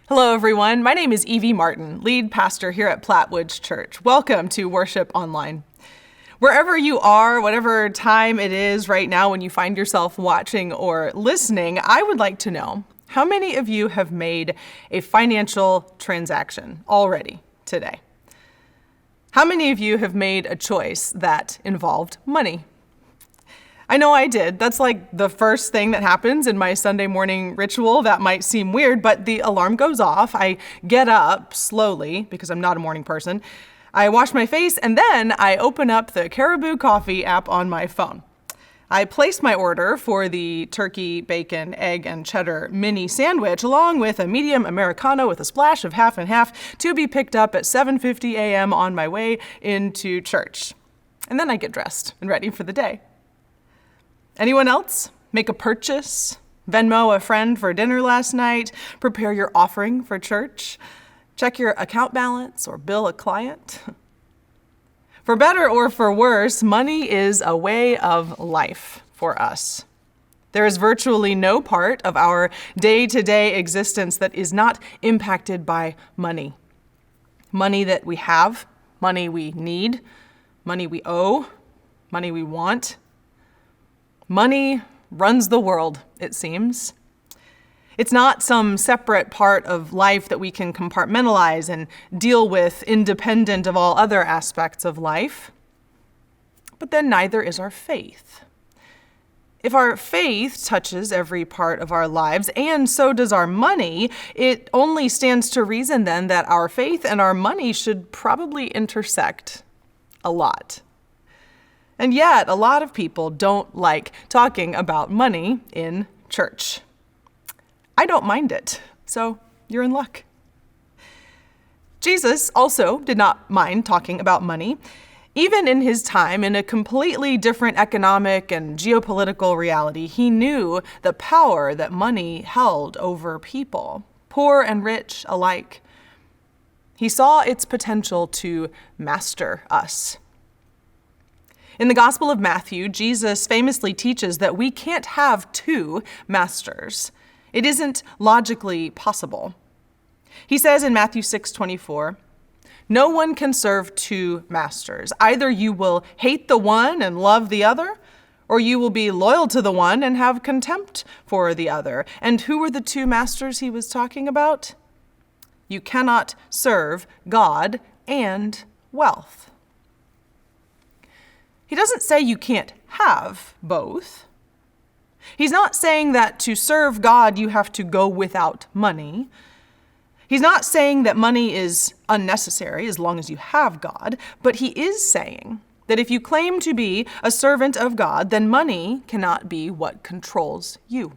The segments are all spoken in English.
Hello, everyone. My name is Evie Martin, lead pastor here at Platte Woods Church. Welcome to Worship Online. Wherever you are, whatever time it is right now when you find yourself watching or listening, I would like to know how many of you have made a financial transaction already today? How many of you have made a choice that involved money? I know I did. That's like the first thing that happens in my Sunday morning ritual. That might seem weird, but the alarm goes off. I get up slowly because I'm not a morning person. I wash my face and then I open up the Caribou Coffee app on my phone. I place my order for the turkey, bacon, egg, and cheddar mini sandwich along with a medium Americano with a splash of half and half to be picked up at 7:50 a.m. on my way into church. And then I get dressed and ready for the day. Anyone else? Make a purchase? Venmo a friend for dinner last night? Prepare your offering for church? Check your account balance or bill a client? For better or for worse, money is a way of life for us. There is virtually no part of our day-to-day existence that is not impacted by money. Money that we have, money we need, money we owe, money we want. Money runs the world, it seems. It's not some separate part of life that we can compartmentalize and deal with independent of all other aspects of life. But then neither is our faith. If our faith touches every part of our lives, and so does our money, it only stands to reason then that our faith and our money should probably intersect a lot. And yet, a lot of people don't like talking about money in church. I don't mind it, so you're in luck. Jesus also did not mind talking about money. Even in his time, in a completely different economic and geopolitical reality, he knew the power that money held over people, poor and rich alike. He saw its potential to master us. In the Gospel of Matthew, Jesus famously teaches that we can't have two masters. It isn't logically possible. He says in Matthew 6:24, "No one can serve two masters. Either you will hate the one and love the other, or you will be loyal to the one and have contempt for the other." And who were the two masters he was talking about? You cannot serve God and wealth. He doesn't say you can't have both. He's not saying that to serve God, you have to go without money. He's not saying that money is unnecessary as long as you have God, but he is saying that if you claim to be a servant of God, then money cannot be what controls you.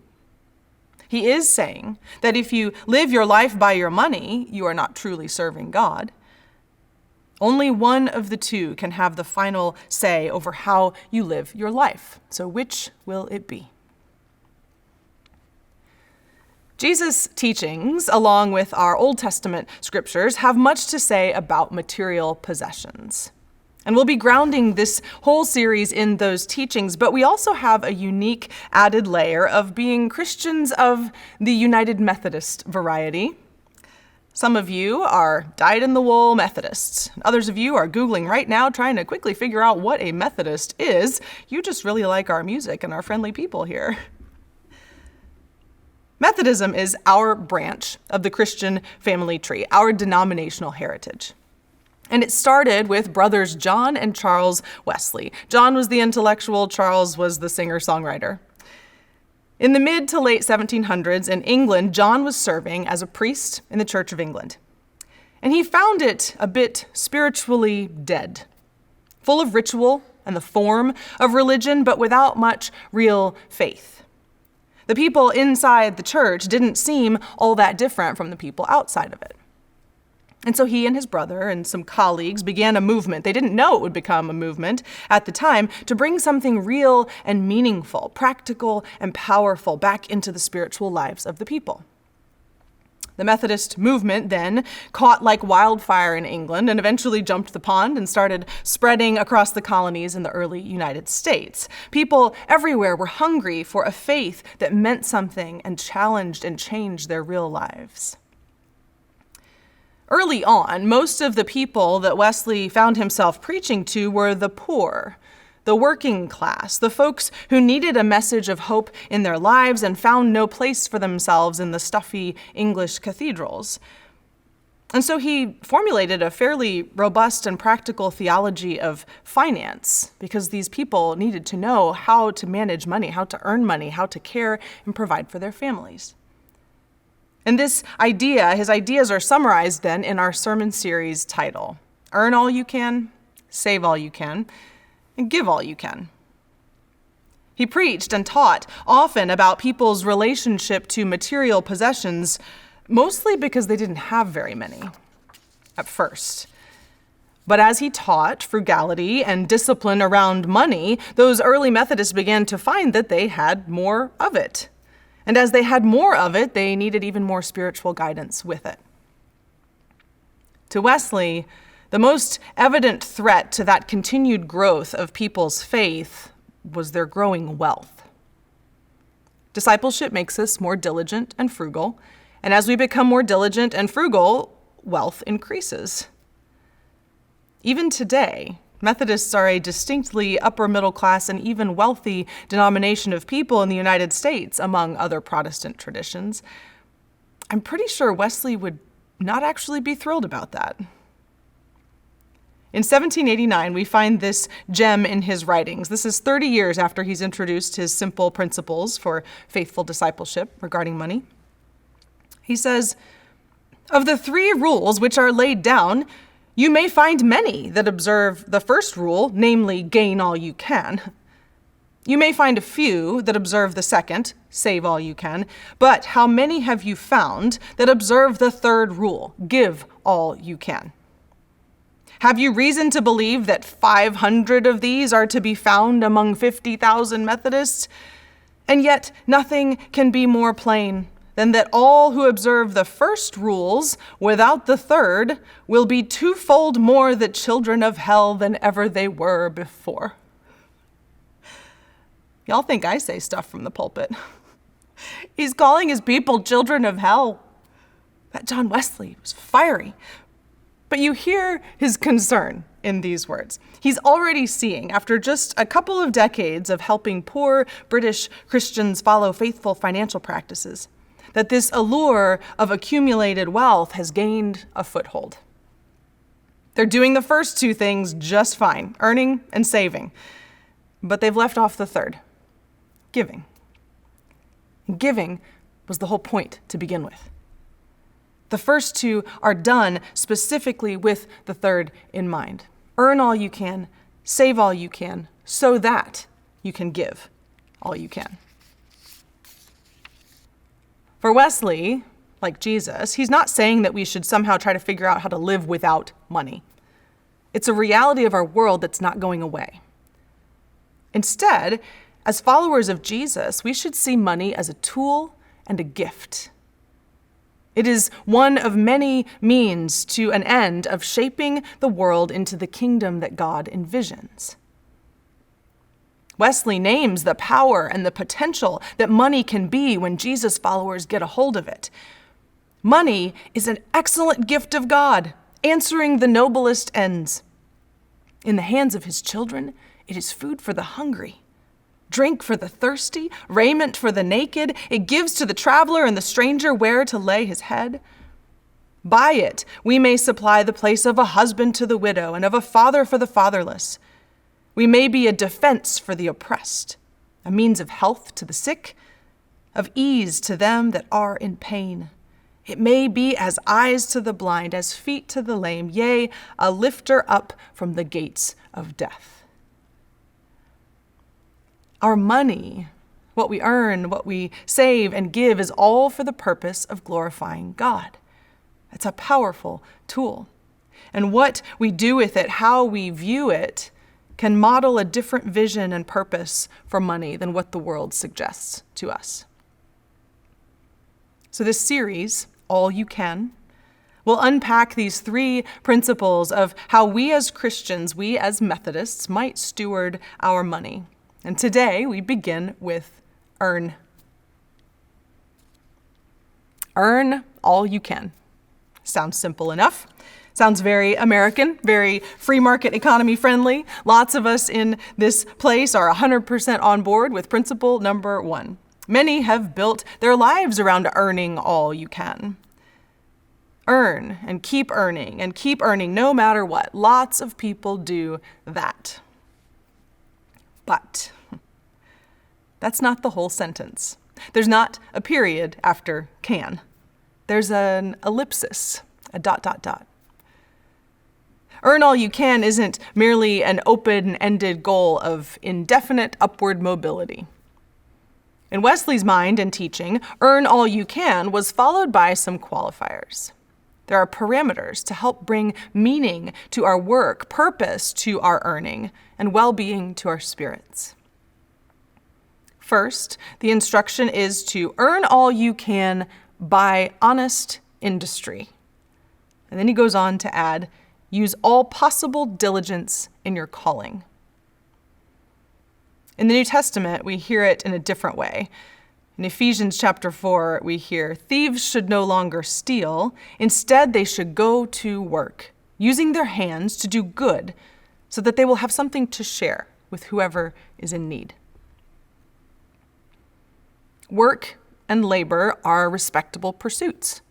He is saying that if you live your life by your money, you are not truly serving God. Only one of the two can have the final say over how you live your life. So which will it be? Jesus' teachings, along with our Old Testament scriptures, have much to say about material possessions. And we'll be grounding this whole series in those teachings, but we also have a unique added layer of being Christians of the United Methodist variety. Some of you are dyed-in-the-wool Methodists. Others of you are Googling right now, trying to quickly figure out what a Methodist is. You just really like our music and our friendly people here. Methodism is our branch of the Christian family tree, our denominational heritage. And it started with brothers John and Charles Wesley. John was the intellectual, Charles was the singer-songwriter. In the mid to late 1700s in England, John was serving as a priest in the Church of England. And he found it a bit spiritually dead, full of ritual and the form of religion, but without much real faith. The people inside the church didn't seem all that different from the people outside of it. And so he and his brother and some colleagues began a movement. They didn't know it would become a movement at the time, to bring something real and meaningful, practical and powerful back into the spiritual lives of the people. The Methodist movement then caught like wildfire in England and eventually jumped the pond and started spreading across the colonies in the early United States. People everywhere were hungry for a faith that meant something and challenged and changed their real lives. Early on, most of the people that Wesley found himself preaching to were the poor, the working class, the folks who needed a message of hope in their lives and found no place for themselves in the stuffy English cathedrals. And so he formulated a fairly robust and practical theology of finance, because these people needed to know how to manage money, how to earn money, how to care and provide for their families. And his ideas are summarized then in our sermon series title, Earn All You Can, Save All You Can, and Give All You Can. He preached and taught often about people's relationship to material possessions, mostly because they didn't have very many at first. But as he taught frugality and discipline around money, those early Methodists began to find that they had more of it. And as they had more of it, they needed even more spiritual guidance with it. To Wesley, the most evident threat to that continued growth of people's faith was their growing wealth. Discipleship makes us more diligent and frugal, and as we become more diligent and frugal, wealth increases. Even today, Methodists are a distinctly upper middle class and even wealthy denomination of people in the United States, among other Protestant traditions. I'm pretty sure Wesley would not actually be thrilled about that. In 1789, we find this gem in his writings. This is 30 years after he's introduced his simple principles for faithful discipleship regarding money. He says, "Of the 3 rules which are laid down, you may find many that observe the first rule, namely, gain all you can. You may find a few that observe the second, save all you can. But how many have you found that observe the third rule, give all you can? Have you reason to believe that 500 of these are to be found among 50,000 Methodists? And yet nothing can be more plain than that all who observe the first rules without the third will be 2-fold more the children of hell than ever they were before." Y'all think I say stuff from the pulpit. He's calling his people children of hell. That John Wesley was fiery. But you hear his concern in these words. He's already seeing, after just a couple of decades of helping poor British Christians follow faithful financial practices, that this allure of accumulated wealth has gained a foothold. They're doing the first 2 things just fine, earning and saving, but they've left off the third, giving. And giving was the whole point to begin with. The first 2 are done specifically with the third in mind. Earn all you can, save all you can, so that you can give all you can. For Wesley, like Jesus, he's not saying that we should somehow try to figure out how to live without money. It's a reality of our world that's not going away. Instead, as followers of Jesus, we should see money as a tool and a gift. It is one of many means to an end of shaping the world into the kingdom that God envisions. Wesley names the power and the potential that money can be when Jesus followers get a hold of it. Money is an excellent gift of God, answering the noblest ends. In the hands of his children, it is food for the hungry, drink for the thirsty, raiment for the naked. It gives to the traveler and the stranger where to lay his head. By it, we may supply the place of a husband to the widow and of a father for the fatherless. We may be a defense for the oppressed, a means of health to the sick, of ease to them that are in pain. It may be as eyes to the blind, as feet to the lame, yea, a lifter up from the gates of death. Our money, what we earn, what we save and give, is all for the purpose of glorifying God. It's a powerful tool. And what we do with it, how we view it, can model a different vision and purpose for money than what the world suggests to us. So this series, All You Can, will unpack these 3 principles of how we as Christians, we as Methodists, might steward our money. And today we begin with earn. Earn all you can. Sounds simple enough. Sounds very American, very free market economy friendly. Lots of us in this place are 100% on board with principle number 1. Many have built their lives around earning all you can. Earn and keep earning no matter what. Lots of people do that. But that's not the whole sentence. There's not a period after can. There's an ellipsis, a ... Earn all you can isn't merely an open-ended goal of indefinite upward mobility. In Wesley's mind and teaching, earn all you can was followed by some qualifiers. There are parameters to help bring meaning to our work, purpose to our earning, and well-being to our spirits. First, the instruction is to earn all you can by honest industry. And then he goes on to add, use all possible diligence in your calling. In the New Testament, we hear it in a different way. In Ephesians chapter 4, we hear, thieves should no longer steal. Instead, they should go to work, using their hands to do good, so that they will have something to share with whoever is in need. Work and labor are respectable pursuits.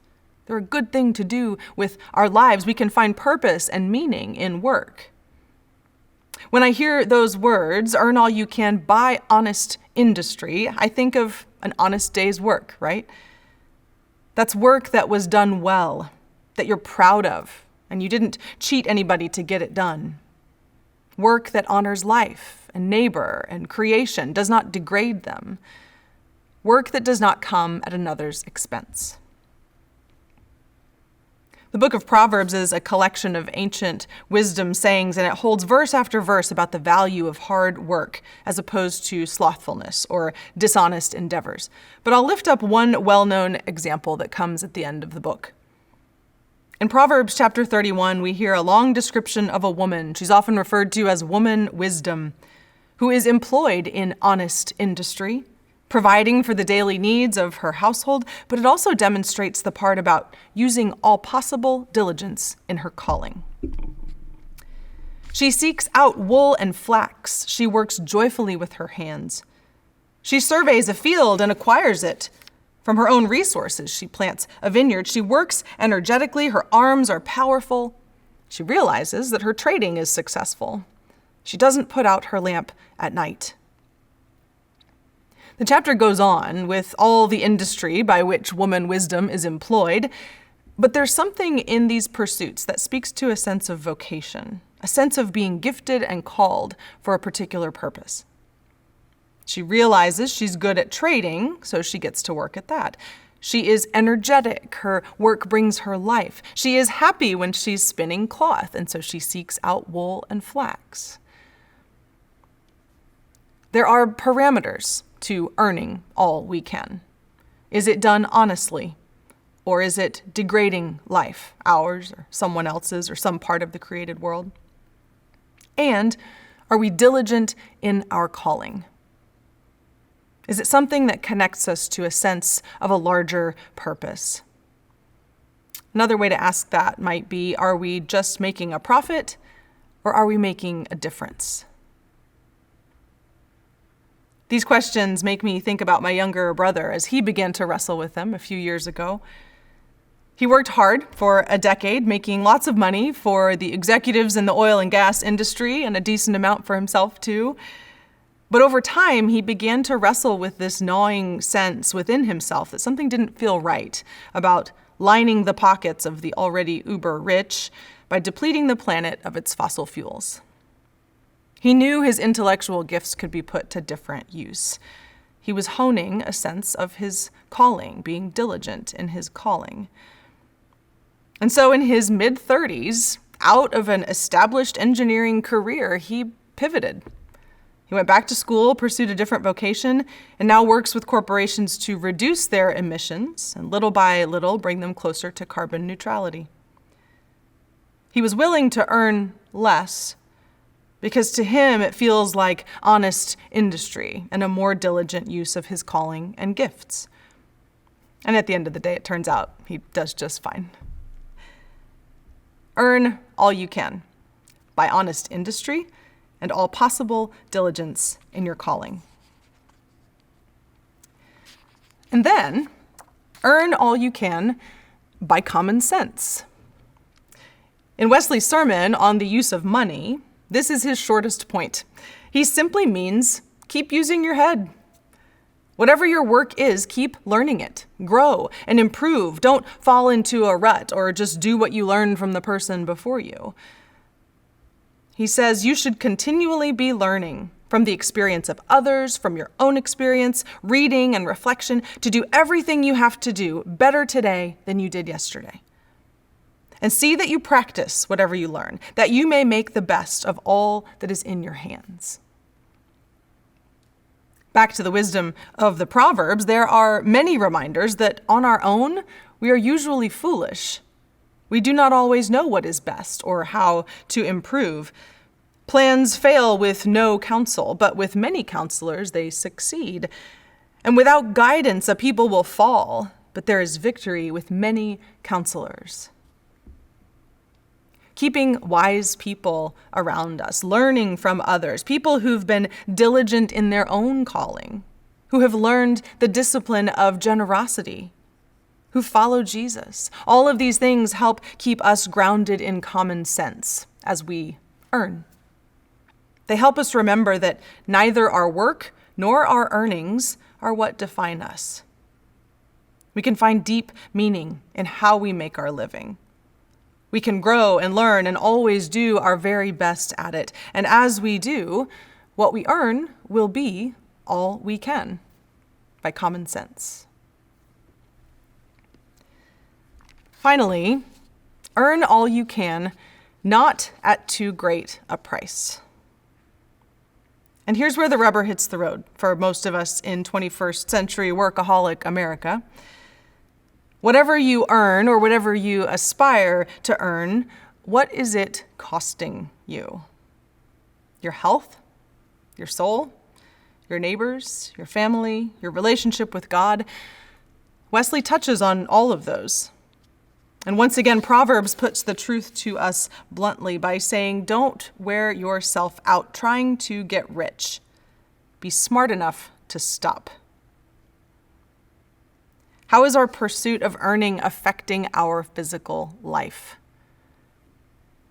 They're a good thing to do with our lives. We can find purpose and meaning in work. When I hear those words, earn all you can by honest industry, I think of an honest day's work, right? That's work that was done well, that you're proud of, and you didn't cheat anybody to get it done. Work that honors life and neighbor and creation, does not degrade them. Work that does not come at another's expense. The book of Proverbs is a collection of ancient wisdom sayings, and it holds verse after verse about the value of hard work as opposed to slothfulness or dishonest endeavors. But I'll lift up one well-known example that comes at the end of the book. In Proverbs chapter 31, we hear a long description of a woman, she's often referred to as woman wisdom, who is employed in honest industry, providing for the daily needs of her household, but it also demonstrates the part about using all possible diligence in her calling. She seeks out wool and flax. She works joyfully with her hands. She surveys a field and acquires it. From her own resources, she plants a vineyard. She works energetically. Her arms are powerful. She realizes that her trading is successful. She doesn't put out her lamp at night. The chapter goes on with all the industry by which woman wisdom is employed, but there's something in these pursuits that speaks to a sense of vocation, a sense of being gifted and called for a particular purpose. She realizes she's good at trading, so she gets to work at that. She is energetic. Her work brings her life. She is happy when she's spinning cloth, and so she seeks out wool and flax. There are parameters to earning all we can. Is it done honestly? Or is it degrading life, ours or someone else's or some part of the created world? And are we diligent in our calling? Is it something that connects us to a sense of a larger purpose? Another way to ask that might be, are we just making a profit or are we making a difference? These questions make me think about my younger brother as he began to wrestle with them a few years ago. He worked hard for a decade, making lots of money for the executives in the oil and gas industry and a decent amount for himself too. But over time, he began to wrestle with this gnawing sense within himself that something didn't feel right about lining the pockets of the already uber rich by depleting the planet of its fossil fuels. He knew his intellectual gifts could be put to different use. He was honing a sense of his calling, being diligent in his calling. And so in his mid-30s, out of an established engineering career, he pivoted. He went back to school, pursued a different vocation, and now works with corporations to reduce their emissions and little by little bring them closer to carbon neutrality. He was willing to earn less because to him it feels like honest industry and a more diligent use of his calling and gifts. And at the end of the day, it turns out he does just fine. Earn all you can by honest industry and all possible diligence in your calling. And then, earn all you can by common sense. In Wesley's sermon on the use of money, this is his shortest point. He simply means keep using your head. Whatever your work is, keep learning it. Grow and improve. Don't fall into a rut or just do what you learned from the person before you. He says you should continually be learning from the experience of others, from your own experience, reading and reflection, to do everything you have to do better today than you did yesterday. And see that you practice whatever you learn, that you may make the best of all that is in your hands. Back to the wisdom of the Proverbs, there are many reminders that on our own, we are usually foolish. We do not always know what is best or how to improve. Plans fail with no counsel, but with many counselors they succeed. And without guidance, a people will fall, but there is victory with many counselors. Keeping wise people around us, learning from others, people who've been diligent in their own calling, who have learned the discipline of generosity, who follow Jesus. All of these things help keep us grounded in common sense as we earn. They help us remember that neither our work nor our earnings are what define us. We can find deep meaning in how we make our living. We can grow and learn and always do our very best at it. And as we do, what we earn will be all we can by common sense. Finally, earn all you can, not at too great a price. And here's where the rubber hits the road for most of us in 21st century workaholic America. Whatever you earn or whatever you aspire to earn, what is it costing you? Your health, your soul, your neighbors, your family, your relationship with God? Wesley touches on all of those. And once again, Proverbs puts the truth to us bluntly by saying, don't wear yourself out trying to get rich. Be smart enough to stop. How is our pursuit of earning affecting our physical life?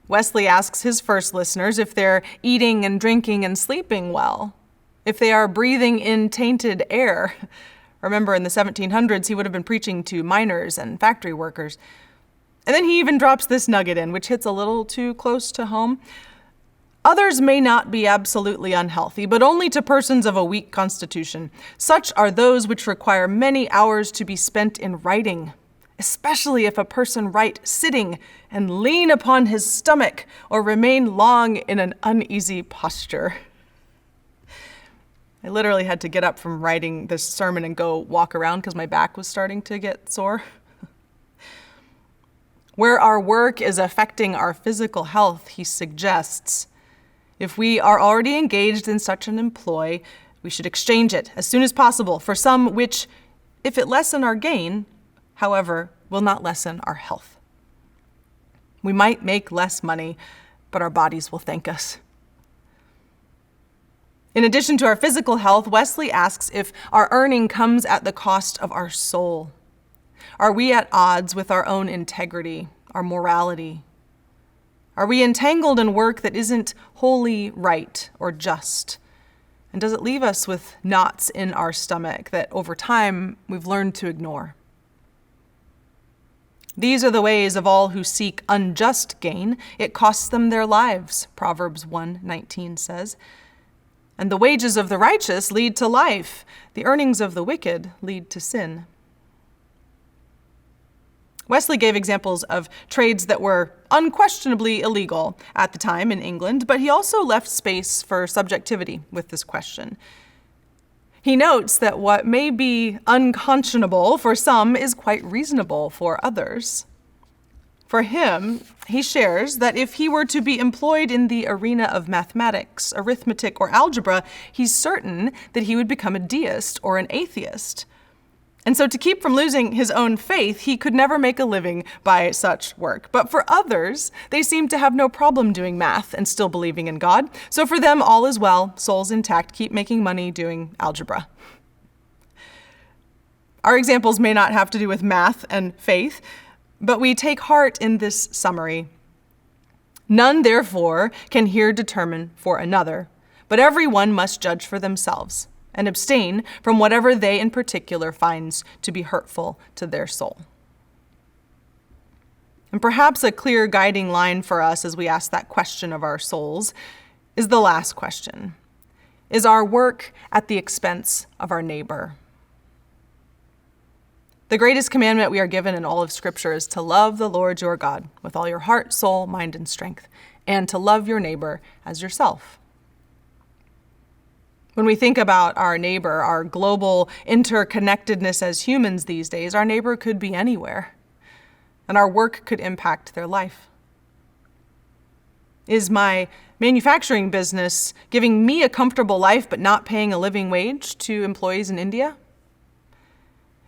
Wesley asks his first listeners if they're eating and drinking and sleeping well, if they are breathing in tainted air. Remember, in the 1700s, he would have been preaching to miners and factory workers. And then he even drops this nugget in, which hits a little too close to home. Others may not be absolutely unhealthy, but only to persons of a weak constitution. Such are those which require many hours to be spent in writing, especially if a person write sitting and lean upon his stomach or remain long in an uneasy posture. I literally had to get up from writing this sermon and go walk around because my back was starting to get sore. Where our work is affecting our physical health, he suggests, if we are already engaged in such an employ, we should exchange it as soon as possible for some which, if it lessen our gain, however, will not lessen our health. We might make less money, but our bodies will thank us. In addition to our physical health, Wesley asks if our earning comes at the cost of our soul. Are we at odds with our own integrity, our morality? Are we entangled in work that isn't wholly right or just? And does it leave us with knots in our stomach that over time we've learned to ignore? These are the ways of all who seek unjust gain. It costs them their lives, Proverbs 1:19 says. And the wages of the righteous lead to life. The earnings of the wicked lead to sin. Wesley gave examples of trades that were unquestionably illegal at the time in England, but he also left space for subjectivity with this question. He notes that what may be unconscionable for some is quite reasonable for others. For him, he shares that if he were to be employed in the arena of mathematics, arithmetic, or algebra, he's certain that he would become a deist or an atheist. And so to keep from losing his own faith, he could never make a living by such work. But for others, they seem to have no problem doing math and still believing in God. So for them, all is well, souls intact, keep making money doing algebra. Our examples may not have to do with math and faith, but we take heart in this summary. None, therefore, can here determine for another, but everyone must judge for themselves and abstain from whatever they in particular finds to be hurtful to their soul. And perhaps a clear guiding line for us as we ask that question of our souls is the last question. Is our work at the expense of our neighbor? The greatest commandment we are given in all of Scripture is to love the Lord your God with all your heart, soul, mind, and strength, and to love your neighbor as yourself. When we think about our neighbor, our global interconnectedness as humans these days, our neighbor could be anywhere, and our work could impact their life. Is my manufacturing business giving me a comfortable life but not paying a living wage to employees in India?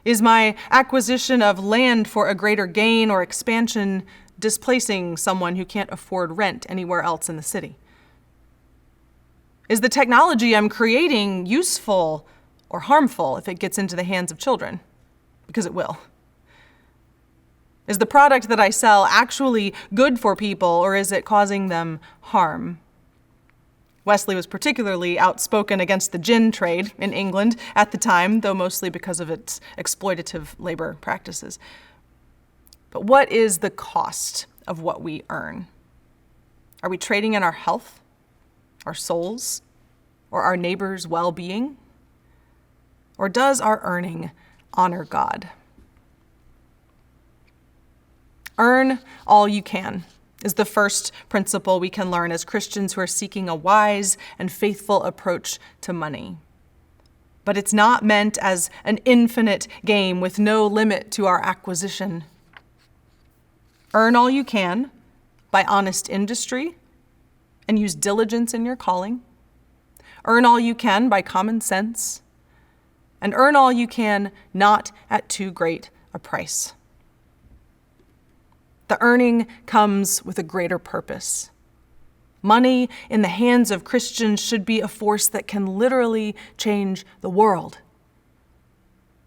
Is my acquisition of land for a greater gain or expansion displacing someone who can't afford rent anywhere else in the city? Is the technology I'm creating useful or harmful if it gets into the hands of children? Because it will. Is the product that I sell actually good for people, or is it causing them harm? Wesley was particularly outspoken against the gin trade in England at the time, though mostly because of its exploitative labor practices. But what is the cost of what we earn? Are we trading in our health, our souls, or our neighbor's well-being? Or does our earning honor God? Earn all you can is the first principle we can learn as Christians who are seeking a wise and faithful approach to money. But it's not meant as an infinite game with no limit to our acquisition. Earn all you can by honest industry and use diligence in your calling. Earn all you can by common sense. And earn all you can not at too great a price. The earning comes with a greater purpose. Money in the hands of Christians should be a force that can literally change the world.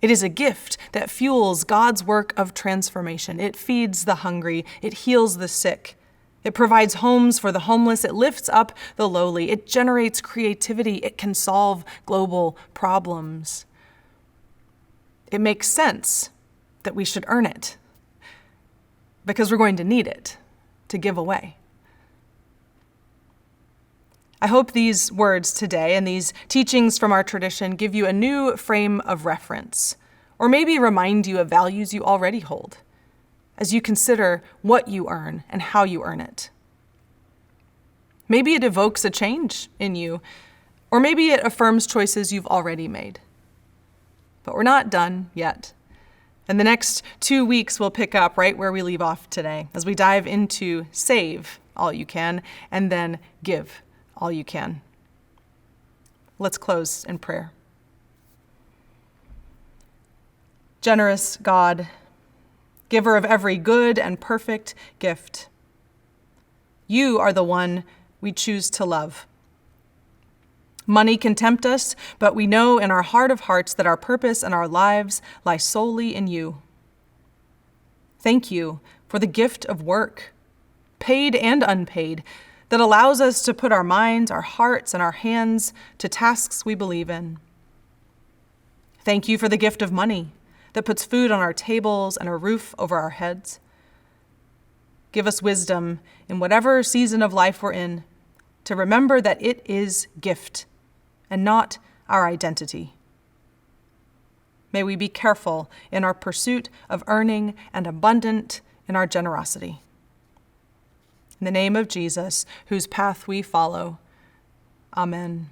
It is a gift that fuels God's work of transformation. It feeds the hungry. It heals the sick. It provides homes for the homeless. It lifts up the lowly. It generates creativity. It can solve global problems. It makes sense that we should earn it, because we're going to need it to give away. I hope these words today and these teachings from our tradition give you a new frame of reference, or maybe remind you of values you already hold as you consider what you earn and how you earn it. Maybe it evokes a change in you, or maybe it affirms choices you've already made. But we're not done yet. And the next 2 weeks we'll pick up right where we leave off today as we dive into save all you can and then give all you can. Let's close in prayer. Generous God, giver of every good and perfect gift, you are the one we choose to love. Money can tempt us, but we know in our heart of hearts that our purpose and our lives lie solely in you. Thank you for the gift of work, paid and unpaid, that allows us to put our minds, our hearts, and our hands to tasks we believe in. Thank you for the gift of money that puts food on our tables and a roof over our heads. Give us wisdom in whatever season of life we're in to remember that it is gift and not our identity. May we be careful in our pursuit of earning and abundant in our generosity. In the name of Jesus, whose path we follow, amen.